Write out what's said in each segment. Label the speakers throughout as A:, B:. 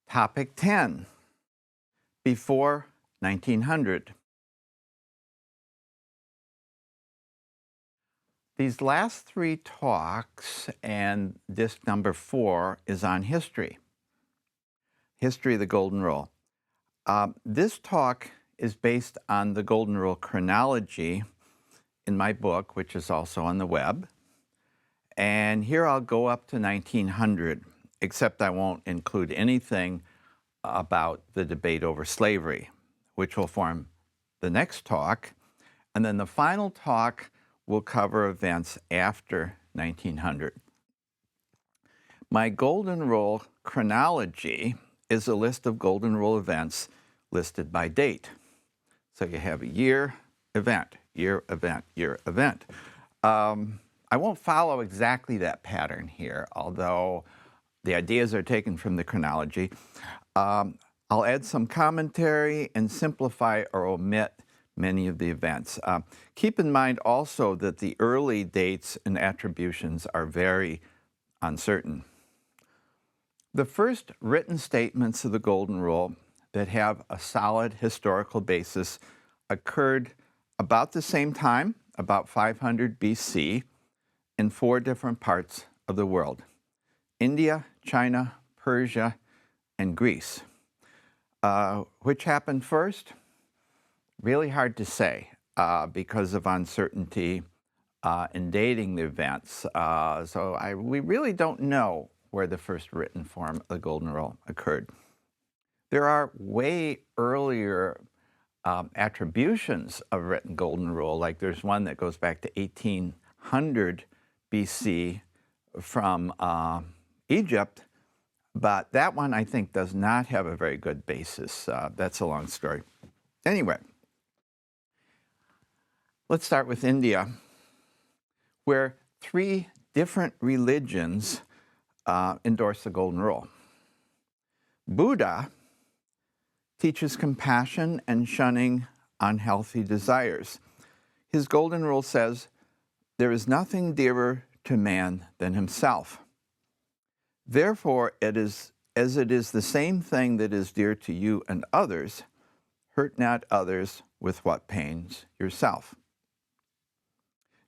A: Topic 10, before 1900. These last three talks and disc number 4 is on history. History of the Golden Rule. This talk is based on the Golden Rule chronology in my book, which is also on the web. And here I'll go up to 1900, except I won't include anything about the debate over slavery, which will form the next talk. And then the final talk will cover events after 1900. My Golden Rule chronology is a list of Golden Rule events listed by date. So you have a year, event, year, event, year, event. I won't follow exactly that pattern here, although the ideas are taken from the chronology. I'll add some commentary and simplify or omit many of the events. Keep in mind also that the early dates and attributions are very uncertain. The first written statements of the Golden Rule that have a solid historical basis occurred about the same time, about 500 BC, in 4 different parts of the world: India, China, Persia, and Greece. Which happened first? Really hard to say because of uncertainty in dating the events. We really don't know where the first written form of the Golden Rule occurred. There are way earlier attributions of written Golden Rule, like there's one that goes back to 1800 BC from Egypt, but that one I think does not have a very good basis. That's a long story. Anyway, let's start with India, where 3 different religions endorse the Golden Rule. Buddha teaches compassion and shunning unhealthy desires. His Golden Rule says, "There is nothing dearer to man than himself. Therefore, as it is the same thing that is dear to you and others, hurt not others with what pains yourself."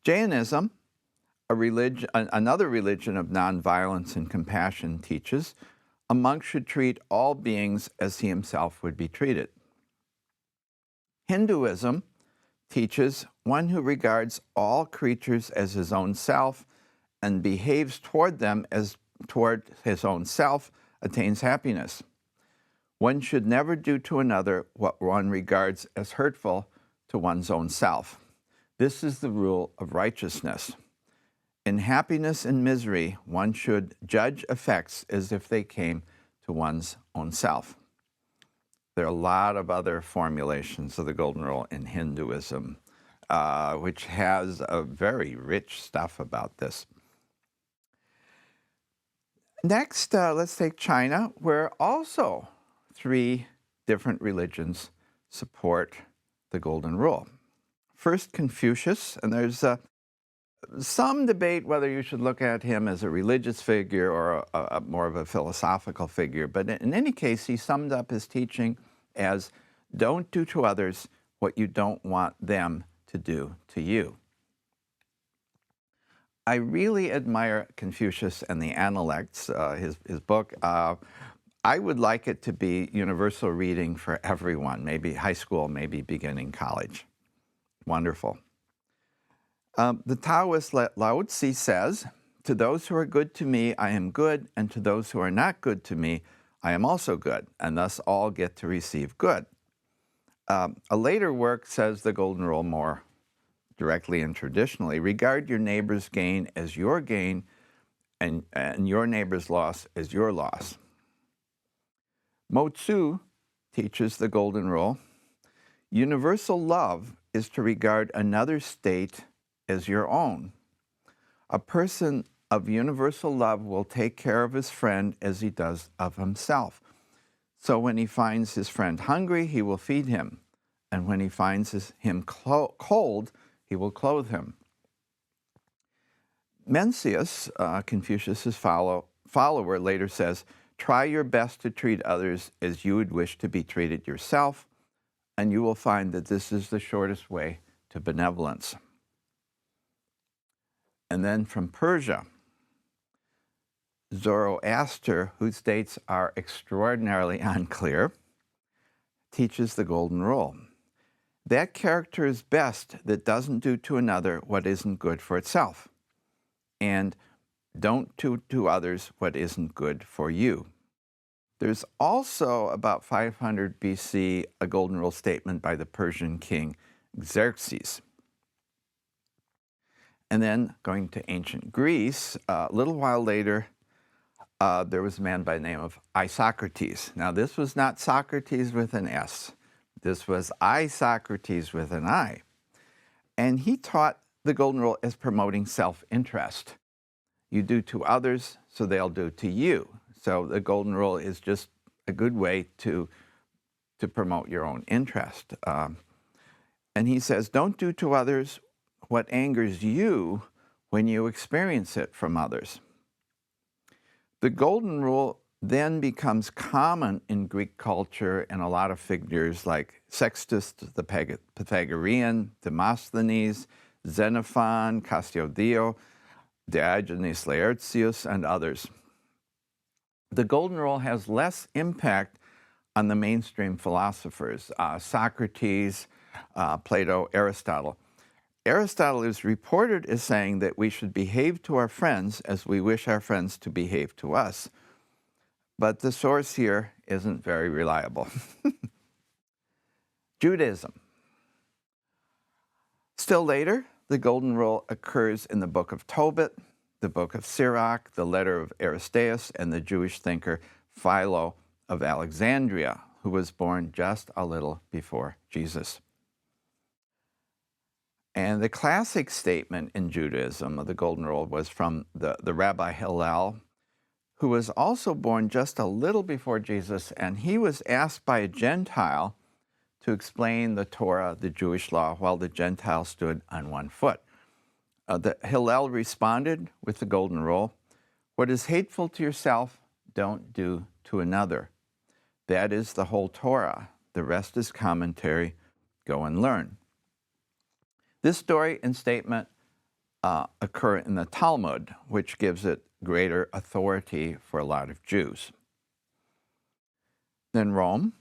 A: Jainism, another religion of nonviolence and compassion, teaches a monk should treat all beings as he himself would be treated. Hinduism teaches one who regards all creatures as his own self and behaves toward them as toward his own self attains happiness. One should never do to another what one regards as hurtful to one's own self. This is the rule of righteousness. In happiness and misery, one should judge effects as if they came to one's own self. There are a lot of other formulations of the Golden Rule in Hinduism, which has a very rich stuff about this. Next, let's take China, where also 3 different religions support the Golden Rule. First, Confucius, and there's some debate whether you should look at him as a religious figure or more of a philosophical figure. But in any case, he summed up his teaching as, don't do to others what you don't want them to do to you. I really admire Confucius and the Analects, his book. I would like it to be universal reading for everyone, maybe high school, maybe beginning college. Wonderful. The Taoist Lao Tzu says, "To those who are good to me, I am good, and to those who are not good to me, I am also good, and thus all get to receive good." A later work says the Golden Rule more directly and traditionally: regard your neighbor's gain as your gain, and your neighbor's loss as your loss. Mo Tzu teaches the Golden Rule: universal love is to regard another state as your own. A person of universal love will take care of his friend as he does of himself. So when he finds his friend hungry, he will feed him. And when he finds him cold, he will clothe him. Mencius, Confucius's follower, later says, try your best to treat others as you would wish to be treated yourself, and you will find that this is the shortest way to benevolence. And then from Persia, Zoroaster, whose dates are extraordinarily unclear, teaches the golden rule. That character is best that doesn't do to another what isn't good for itself, and don't do to others what isn't good for you. There's also, about 500 BC, a golden rule statement by the Persian king Xerxes. And then, going to ancient Greece, a little while later, there was a man by the name of Isocrates. Now, this was not Socrates with an S. This was Isocrates with an I. And he taught the golden rule as promoting self-interest. You do to others, so they'll do to you. So the golden rule is just a good way to promote your own interest. And he says, don't do to others what angers you when you experience it from others. The golden rule then becomes common in Greek culture, and a lot of figures like Sextus the Pythagorean, Demosthenes, Xenophon, Cassiodeo, Diogenes Laertius, and others. The golden rule has less impact on the mainstream philosophers, Socrates, Plato, Aristotle. Aristotle is reported as saying that we should behave to our friends as we wish our friends to behave to us. But the source here isn't very reliable. Judaism. Still later, the golden rule occurs in the book of Tobit, the book of Sirach, the letter of Aristeas, and the Jewish thinker Philo of Alexandria, who was born just a little before Jesus. And the classic statement in Judaism of the golden rule was from the Rabbi Hillel, who was also born just a little before Jesus, and he was asked by a Gentile to explain the Torah, the Jewish law, while the Gentile stood on one foot. The Hillel responded with the golden rule, what is hateful to yourself, don't do to another. That is the whole Torah. The rest is commentary. Go and learn. This story and statement occur in the Talmud, which gives it greater authority for a lot of Jews. Then Rome.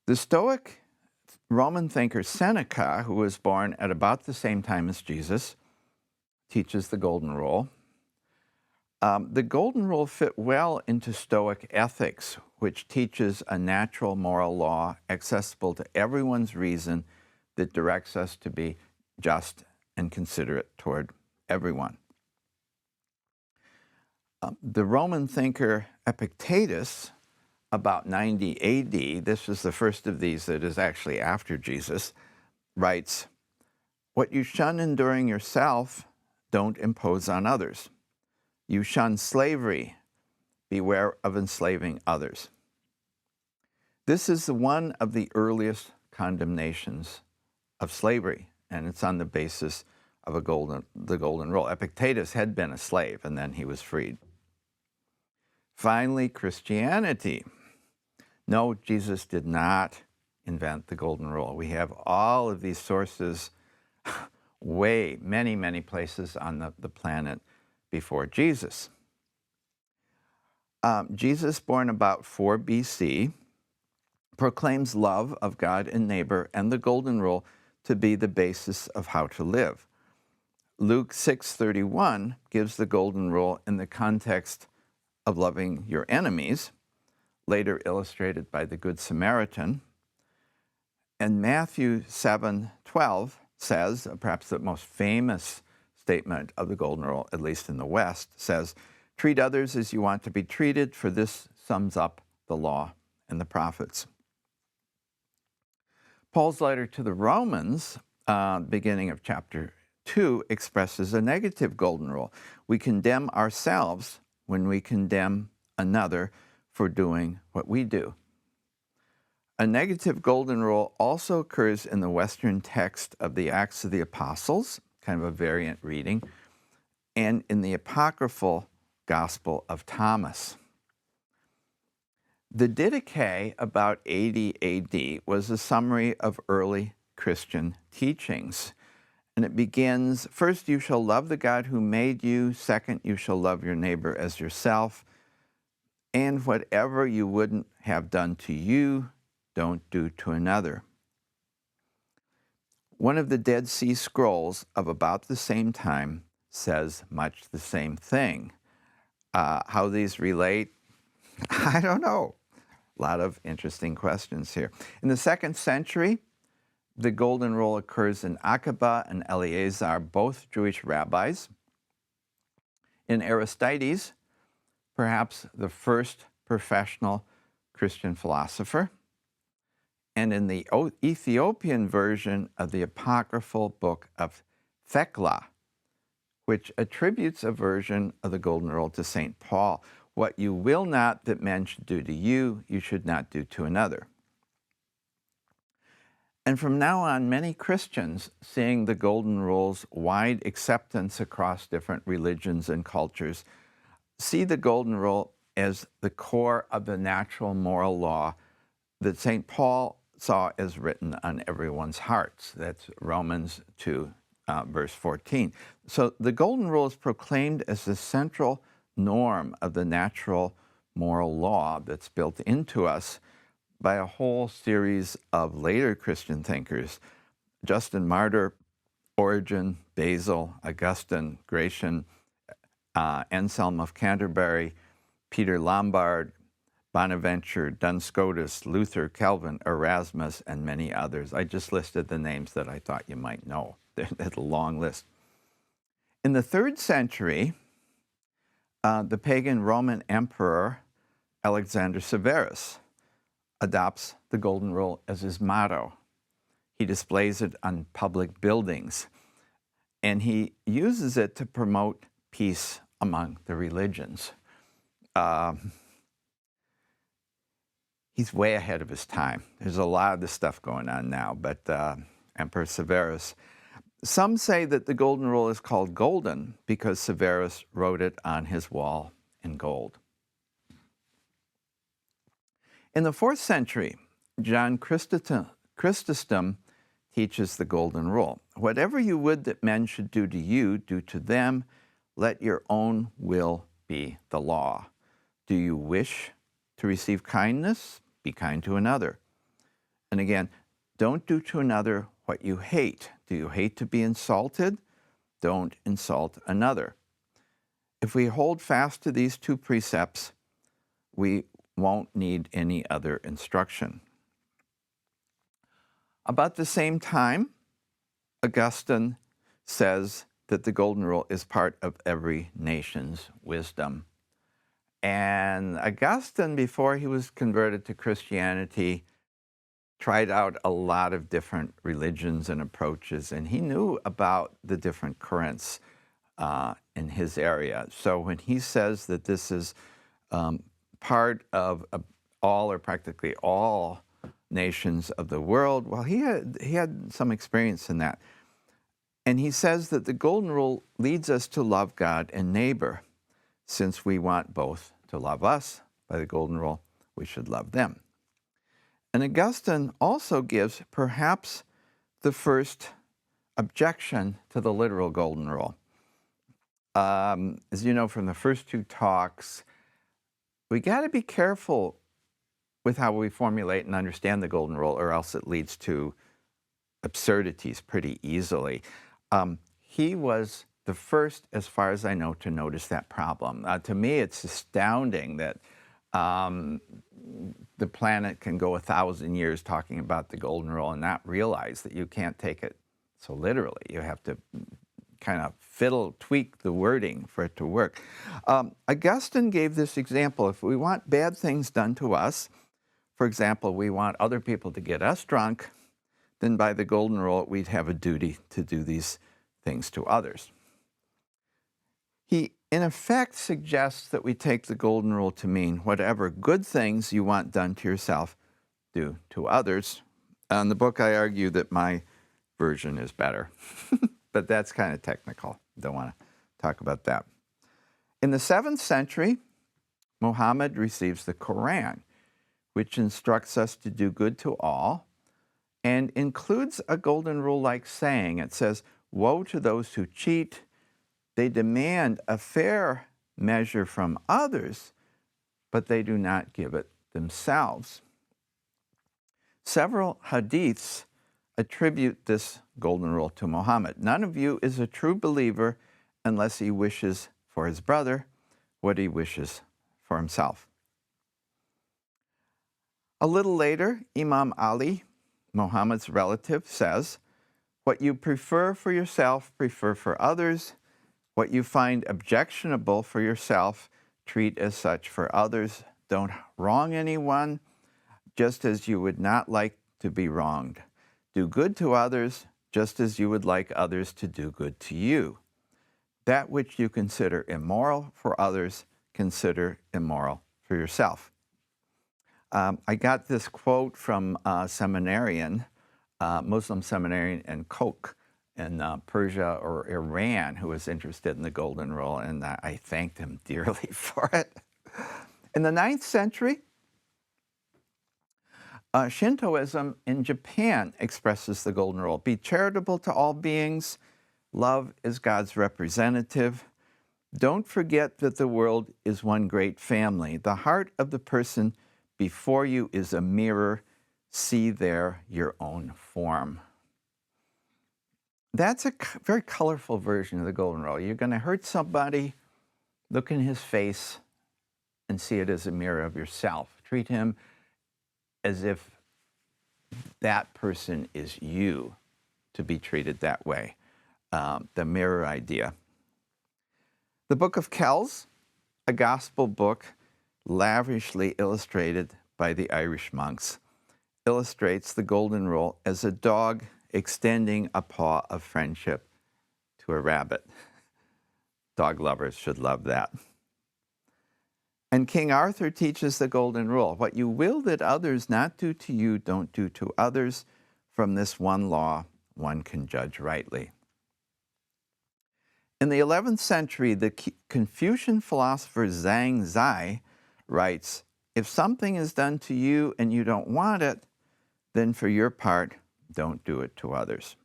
A: The Stoic Roman thinker Seneca, who was born at about the same time as Jesus, teaches the golden rule. The golden rule fit well into Stoic ethics, which teaches a natural moral law accessible to everyone's reason that directs us to be just and considerate toward everyone. The Roman thinker Epictetus, about 90 AD, this was the first of these that is actually after Jesus, writes, what you shun enduring yourself, don't impose on others. You shun slavery, beware of enslaving others. This is one of the earliest condemnations of slavery, and it's on the basis of the golden rule. Epictetus had been a slave, and then he was freed. Finally, Christianity. No, Jesus did not invent the golden rule. We have all of these sources many places on the planet before Jesus. Jesus, born about 4 BC, proclaims love of God and neighbor and the golden rule to be the basis of how to live. Luke 6:31 gives the golden rule in the context of loving your enemies, later illustrated by the Good Samaritan. And Matthew 7:12 says, perhaps the most famous statement of the golden rule, at least in the West, says, treat others as you want to be treated, for this sums up the law and the prophets. Paul's letter to the Romans, beginning of chapter 2, expresses a negative golden rule. We condemn ourselves when we condemn another for doing what we do. A negative golden rule also occurs in the Western text of the Acts of the Apostles, kind of a variant reading, and in the apocryphal Gospel of Thomas. The Didache, about 80 AD, was a summary of early Christian teachings. And it begins, first, you shall love the God who made you. Second, you shall love your neighbor as yourself. And whatever you wouldn't have done to you, don't do to another. One of the Dead Sea Scrolls of about the same time says much the same thing. How these relate, I don't know. A lot of interesting questions here. In the 2nd century, the Golden Rule occurs in Aqaba and Eleazar, both Jewish rabbis. In Aristides, perhaps the first professional Christian philosopher. And in the Ethiopian version of the apocryphal book of Thecla, which attributes a version of the Golden Rule to St. Paul. What you will not that men should do to you, you should not do to another. And from now on, many Christians, seeing the Golden Rule's wide acceptance across different religions and cultures, see the Golden Rule as the core of the natural moral law that St. Paul saw as written on everyone's hearts. That's Romans 2, verse 14. So the Golden Rule is proclaimed as the central norm of the natural moral law that's built into us by a whole series of later Christian thinkers: Justin Martyr, Origen, Basil, Augustine, Gratian, Anselm of Canterbury, Peter Lombard, Bonaventure, Duns Scotus, Luther, Calvin, Erasmus, and many others. I just listed the names that I thought you might know. That's a long list. In the 3rd century, the pagan Roman emperor Alexander Severus adopts the Golden Rule as his motto. He displays it on public buildings, and he uses it to promote peace among the religions. He's way ahead of his time. There's a lot of this stuff going on now, but Emperor Severus. Some say that the Golden Rule is called golden because Severus wrote it on his wall in gold. In the 4th century, John Chrysostom teaches the Golden Rule. Whatever you would that men should do to you, do to them. Let your own will be the law. Do you wish to receive kindness? Be kind to another. And again, don't do to another what you hate. Do you hate to be insulted? Don't insult another. If we hold fast to these 2 precepts, we won't need any other instruction. About the same time, Augustine says that the Golden Rule is part of every nation's wisdom. And Augustine, before he was converted to Christianity, tried out a lot of different religions and approaches, and he knew about the different currents in his area. So when he says that this is part of all or practically all nations of the world, well, he had some experience in that. And he says that the Golden Rule leads us to love God and neighbor. Since we want both to love us by the Golden Rule, we should love them. And Augustine also gives perhaps the first objection to the literal Golden Rule. As you know from the first 2 talks, we got to be careful with how we formulate and understand the Golden Rule, or else it leads to absurdities pretty easily. He was the first, as far as I know, to notice that problem. To me, it's astounding that the planet can go 1,000 years talking about the Golden Rule and not realize that you can't take it so literally. You have to kind of tweak the wording for it to work. Augustine gave this example. If we want bad things done to us, for example, we want other people to get us drunk, then by the Golden Rule, we'd have a duty to do these things to others. He, in effect, suggests that we take the Golden Rule to mean whatever good things you want done to yourself, do to others. In the book, I argue that my version is better, but that's kind of technical. Don't want to talk about that. In the 7th century, Muhammad receives the Quran. which instructs us to do good to all, and includes a golden rule-like saying. It says, "Woe to those who cheat. They demand a fair measure from others, but they do not give it themselves." Several hadiths attribute this golden rule to Muhammad. None of you is a true believer unless he wishes for his brother what he wishes for himself. A little later, Imam Ali, Muhammad's relative, says, "What you prefer for yourself, prefer for others. What you find objectionable for yourself, treat as such for others. Don't wrong anyone, just as you would not like to be wronged. Do good to others, just as you would like others to do good to you. That which you consider immoral for others, consider immoral for yourself." I got this quote from a seminarian, Muslim seminarian in Koch in Persia or Iran, who was interested in the Golden Rule, and I thanked him dearly for it. In the 9th century, Shintoism in Japan expresses the Golden Rule. Be charitable to all beings. Love is God's representative. Don't forget that the world is one great family. The heart of the person before you is a mirror. See there your own form. That's a very colorful version of the Golden Rule. You're going to hurt somebody, look in his face and see it as a mirror of yourself. Treat him as if that person is you, to be treated that way. The mirror idea. The Book of Kells, a gospel book lavishly illustrated by the Irish monks, illustrates the Golden Rule as a dog extending a paw of friendship to a rabbit. Dog lovers should love that. And King Arthur teaches the Golden Rule. What you will that others not do to you, don't do to others. From this one law, one can judge rightly. In the 11th century, the Confucian philosopher Zhang Zai writes, "If something is done to you and you don't want it, then for your part, don't do it to others."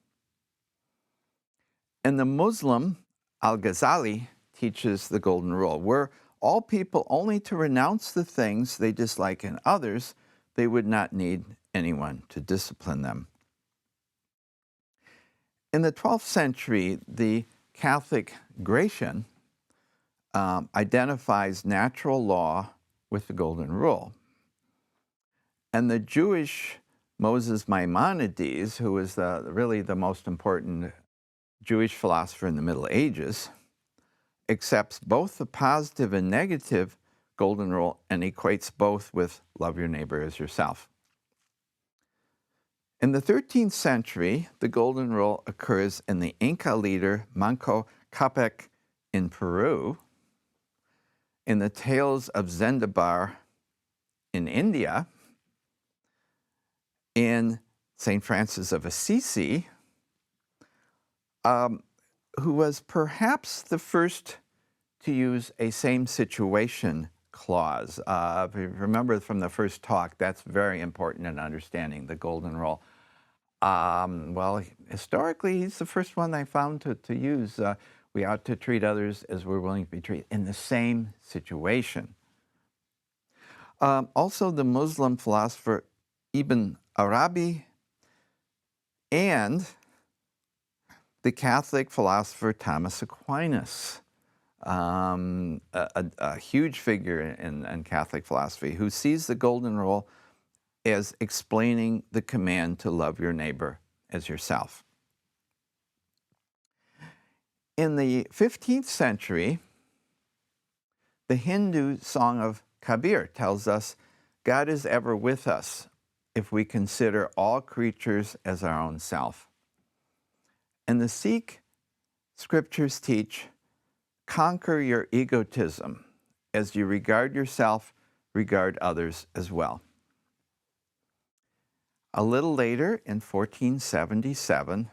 A: And the Muslim Al-Ghazali teaches the Golden Rule. Were all people only to renounce the things they dislike in others, they would not need anyone to discipline them. In the 12th century, the Catholic Gratian identifies natural law with the Golden Rule. And the Jewish Moses Maimonides, who was really the most important Jewish philosopher in the Middle Ages, accepts both the positive and negative Golden Rule and equates both with love your neighbor as yourself. In the 13th century, the Golden Rule occurs in the Inca leader Manco Capac in Peru, in the Tales of Zendabar in India, in St. Francis of Assisi, who was perhaps the first to use a same situation clause. If you remember from the first talk, that's very important in understanding the Golden Rule. Well, historically, he's the first one I found to use. We ought to treat others as we're willing to be treated in the same situation. Also, the Muslim philosopher Ibn Arabi and the Catholic philosopher Thomas Aquinas, a huge figure in Catholic philosophy, who sees the Golden Rule as explaining the command to love your neighbor as yourself. In the 15th century, the Hindu Song of Kabir tells us, God is ever with us if we consider all creatures as our own self. And the Sikh scriptures teach, conquer your egotism. As you regard yourself, regard others as well. A little later, in 1477,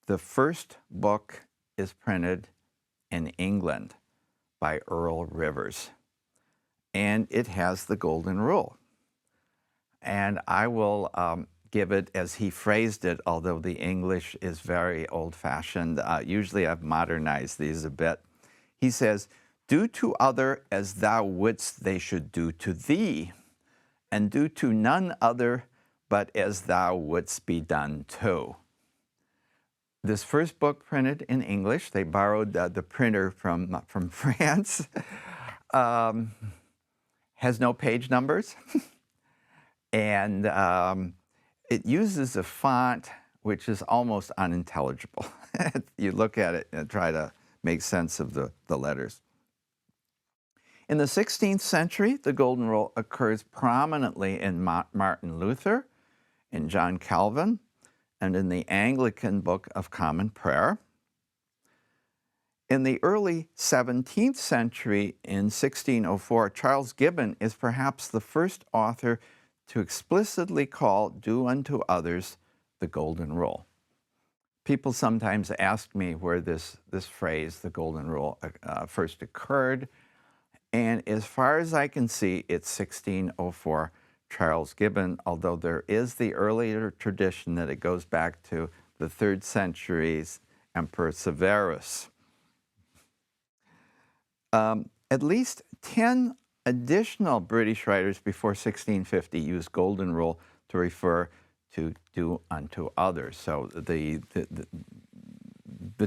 A: the first book is printed in England by Earl Rivers, and it has the Golden Rule. and I will give it as he phrased it, although the English is very old-fashioned. Usually I've modernized these a bit. He says, "Do to other as thou wouldst they should do to thee, and do to none other but as thou wouldst be done to." This first book printed in English, they borrowed the printer from France, has no page numbers, and it uses a font which is almost unintelligible. You look at it and try to make sense of the letters. In the 16th century, the Golden Rule occurs prominently in Martin Luther, in John Calvin, and in the Anglican Book of Common Prayer. In the early 17th century, in 1604, Charles Gibbon is perhaps the first author to explicitly call "do unto others" the Golden Rule. People sometimes ask me where this phrase, the Golden Rule, first occurred. And as far as I can see, it's 1604, Charles Gibbon, although there is the earlier tradition that it goes back to the 3rd century's Emperor Severus. At least 10 additional British writers before 1650 used Golden Rule to refer to "do unto others." So the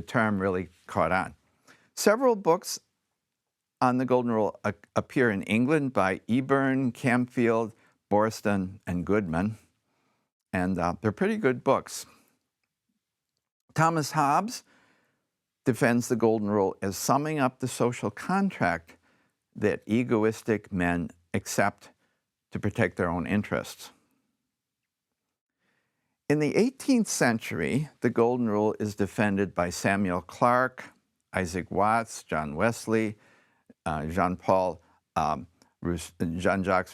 A: term really caught on. Several books on the Golden Rule appear in England by Eburn, Camfield, Borston, and Goodman, and they're pretty good books. Thomas Hobbes defends the Golden Rule as summing up the social contract that egoistic men accept to protect their own interests. In the 18th century, the Golden Rule is defended by Samuel Clarke, Isaac Watts, John Wesley, Jean-Jacques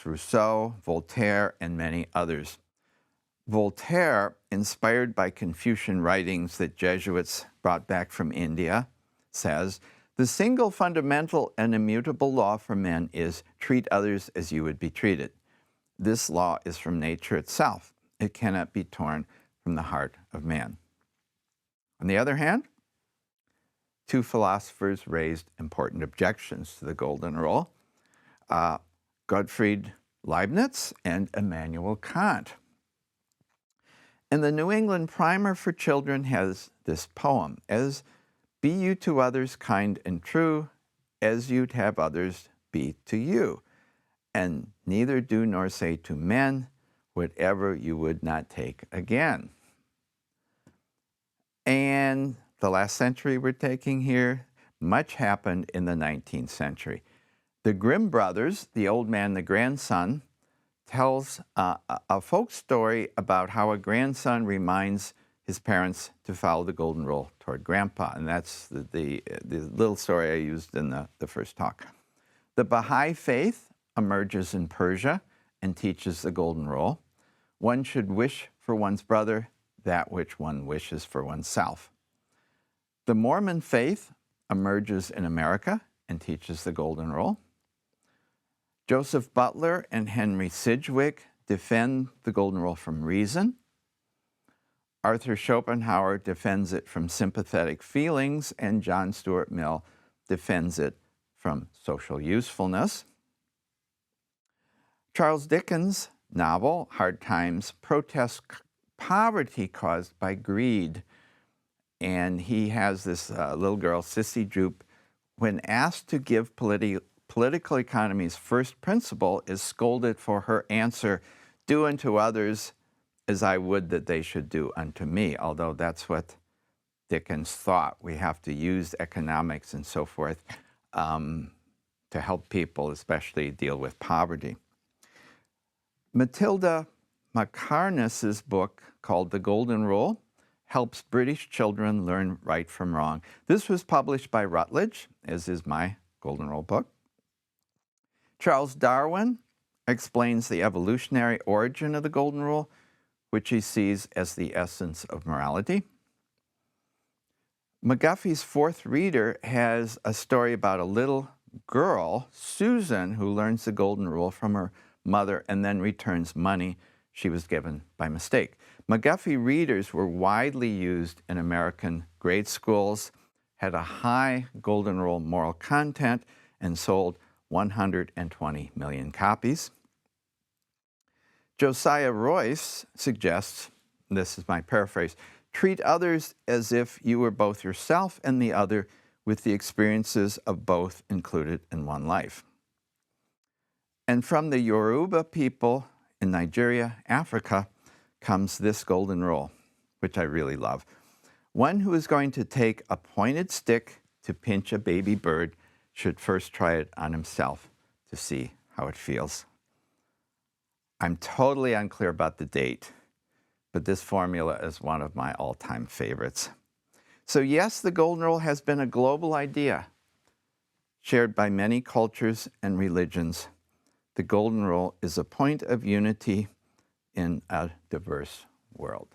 A: Rousseau, Voltaire, and many others. Voltaire, inspired by Confucian writings that Jesuits brought back from India, says, "The single fundamental and immutable law for men is treat others as you would be treated. This law is from nature itself. It cannot be torn from the heart of man." On the other hand, two philosophers raised important objections to the Golden Rule, Gottfried Leibniz and Immanuel Kant. And the New England Primer for Children has this poem, "As be you to others kind and true, as you'd have others be to you. And neither do nor say to men whatever you would not take again." And the last century we're taking here, much happened in the 19th century. The Grimm brothers, the old man, the grandson, tells a folk story about how a grandson reminds his parents to follow the Golden Rule toward grandpa. And that's the little story I used in the first talk. The Baha'i faith emerges in Persia and teaches the Golden Rule. One should wish for one's brother that which one wishes for oneself. The Mormon faith emerges in America and teaches the Golden Rule. Joseph Butler and Henry Sidgwick defend the Golden Rule from reason. Arthur Schopenhauer defends it from sympathetic feelings, and John Stuart Mill defends it from social usefulness. Charles Dickens' novel, Hard Times, protests poverty caused by greed. And he has this little girl, Sissy Jupe, when asked to give political economy's first principle, is scolded for her answer, "Do unto others as I would that they should do unto me," although that's what Dickens thought. We have to use economics and so forth to help people, especially deal with poverty. Matilda Macarness's book called The Golden Rule helps British children learn right from wrong. This was published by Routledge, as is my Golden Rule book. Charles Darwin explains the evolutionary origin of the Golden Rule, which he sees as the essence of morality. McGuffey's Fourth Reader has a story about a little girl, Susan, who learns the Golden Rule from her mother and then returns money she was given by mistake. McGuffey readers were widely used in American grade schools, had a high Golden Rule moral content, and sold 120 million copies. Josiah Royce suggests, and this is my paraphrase, treat others as if you were both yourself and the other, with the experiences of both included in one life. And from the Yoruba people in Nigeria, Africa, comes this golden rule, which I really love. One who is going to take a pointed stick to pinch a baby bird should first try it on himself to see how it feels. I'm totally unclear about the date, but this formula is one of my all-time favorites. So yes, the Golden Rule has been a global idea, shared by many cultures and religions. The Golden Rule is a point of unity in a diverse world.